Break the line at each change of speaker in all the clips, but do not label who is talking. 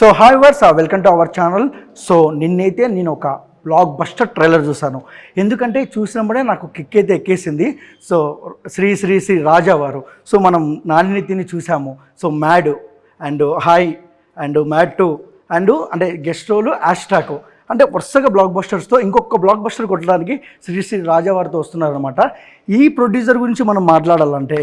So hi viewers welcome to our channel. So నిన్నైతే నేను ఒక బ్లాక్ బస్టర్ ట్రైలర్ చూసాను. ఎందుకంటే చూసినప్పుడే నాకు కిక్ అయితే ఎక్కేసింది. సో శ్రీ శ్రీ శ్రీ రాజా వారు, సో మనం నానినితిని చూసాము. So mad and hi and mad 2 and అంటే గెస్ట్ రోలు యాష్టాక్, అంటే వరుసగా బ్లాక్ బస్టర్స్తో ఇంకొక బ్లాక్ బస్టర్ కొట్టడానికి శ్రీ శ్రీ రాజా వారితో వస్తున్నారనమాట. ఈ ప్రొడ్యూసర్ గురించి మనం మాట్లాడాలంటే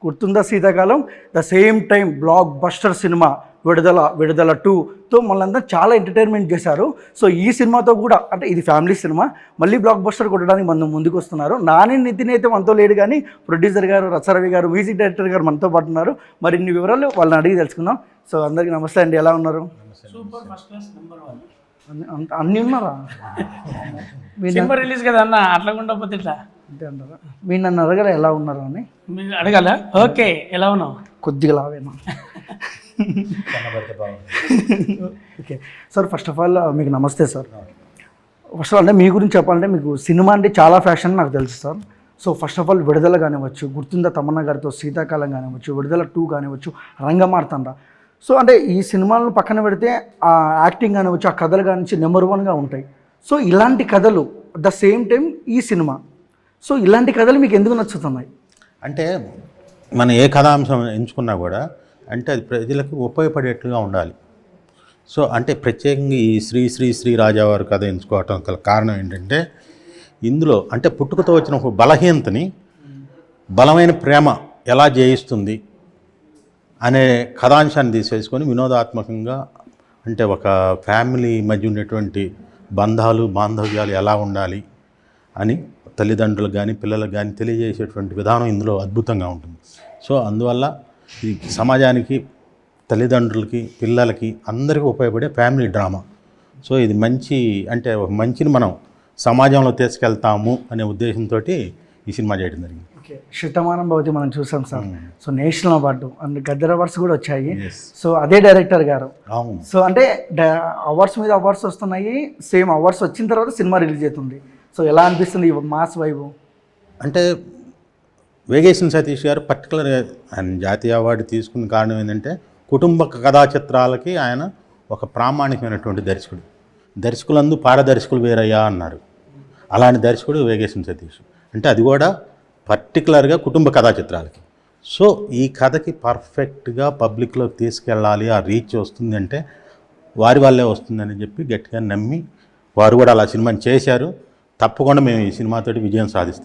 గుర్తుందా శీతాకాలం, the same time block buster cinema విడుదల 2తో మళ్ళంతా చాలా ఎంటర్టైన్మెంట్ చేశారు. సో ఈ సినిమాతో కూడా అంటే ఇది ఫ్యామిలీ సినిమా, మళ్ళీ బ్లాక్ బస్టర్ కొట్టడానికి మనం ముందుకు వస్తున్నారు. నాని నితిన్ అయితే మనతో లేడు, కానీ ప్రొడ్యూసర్ గారు రచ్చరవి గారు, మ్యూజిక్ డైరెక్టర్ గారు మనతో పాటు ఉన్నారు. మరి ఇన్ని వివరాలు వాళ్ళని అడిగి తెలుసుకుందాం. సో అందరికీ నమస్తే అండి, ఎలా ఉన్నారు?
సూపర్ ఫస్ట్ క్లాస్ నెంబర్ 1
అన్నీ ఉన్నారా?
సినిమా రిలీజ్ కదా అన్న, అట్లా ఉండకపోతే ఇట్లా
అంతే అంటారా? మీరు నన్ను అడగల ఎలా ఉన్నారు అని?
మీరు అడగాల. ఓకే, ఎలా ఉన్నావు?
కొద్దిగా లావేనా? Okay sir, first of all మీకు నమస్తే సార్. ఫస్ట్ ఆఫ్ ఆల్ అంటే మీ గురించి చెప్పాలంటే మీకు సినిమా అంటే చాలా ఫ్యాషన్ నాకు తెలుసు sir. So first of all విడుదల కానివ్వచ్చు, గుర్తుందా తమన్నా గారితో శీతాకాలం కానివ్వచ్చు, విడుదల 2 కానివ్వచ్చు, రంగమార్తాండ. సో అంటే ఈ సినిమాలను పక్కన పెడితే ఆ యాక్టింగ్ కానివ్వచ్చు, ఆ కథలు కానివ్వచ్చు నెంబర్ 1గా ఉంటాయి. సో ఇలాంటి కథలు ద సేమ్ టైం ఈ సినిమా, సో ఇలాంటి కథలు మీకు ఎందుకు నచ్చుతున్నాయి?
అంటే మనం ఏ కథాంశం ఎంచుకున్నా కూడా అంటే అది ప్రజలకు ఉపయోగపడేట్లుగా ఉండాలి. సో అంటే ప్రత్యేకంగా ఈ శ్రీ శ్రీ శ్రీ రాజా వారి కథ ఎంచుకోవటం గల కారణం ఏంటంటే ఇందులో అంటే పుట్టుకతో వచ్చిన ఒక బలహీనతని బలమైన ప్రేమ ఎలా జయిస్తుంది అనే కథాంశాన్ని తీసేసుకొని వినోదాత్మకంగా అంటే ఒక ఫ్యామిలీ మధ్య ఉండేటువంటి బంధాలు బాంధవ్యాలు ఎలా ఉండాలి అని తల్లిదండ్రులకు కానీ పిల్లలకు కానీ తెలియజేసేటువంటి విధానం ఇందులో అద్భుతంగా ఉంటుంది. సో అందువల్ల ఇది సమాజానికి, తల్లిదండ్రులకి, పిల్లలకి అందరికీ ఉపయోగపడే ఫ్యామిలీ డ్రామా. సో ఇది మంచి అంటే ఒక మంచిని మనం సమాజంలో తీసుకెళ్తాము అనే ఉద్దేశంతో ఈ సినిమా చేయడం జరిగింది.
ఓకే, శతమానం భవతి మనం చూసాం sir. So national award and Gaddar awards కూడా వచ్చాయి. సో అదే డైరెక్టర్ గారు. సో అంటే అవార్డ్స్ మీద అవార్డ్స్ వస్తున్నాయి, సేమ్ అవార్డ్స్ వచ్చిన తర్వాత సినిమా రిలీజ్ అవుతుంది. సో ఎలా అనిపిస్తుంది ఈ మాస్ వైబు?
అంటే వేగేశ్వర సతీష్ గారు పర్టికులర్గా ఆయన జాతీయ అవార్డు తీసుకున్న కారణం ఏంటంటే కుటుంబ కథా చిత్రాలకి ఆయన ఒక ప్రామాణికమైనటువంటి దర్శకుడు. దర్శకులందు పారదర్శకులు వేరయ్యా అన్నారు. అలాంటి దర్శకుడు వేగేశ్వర సతీష్. అంటే అది కూడా పర్టికులర్గా కుటుంబ కథా చిత్రాలకి. సో ఈ కథకి పర్ఫెక్ట్గా పబ్లిక్లోకి తీసుకెళ్ళాలి, ఆ రీచ్ వస్తుంది అంటే వారి వాళ్ళే వస్తుందని చెప్పి గట్టిగా నమ్మి వారు కూడా అలా సినిమాని చేశారు. తప్పకుండా మేము ఈ సినిమాతోటి విజయం సాధిస్తాం.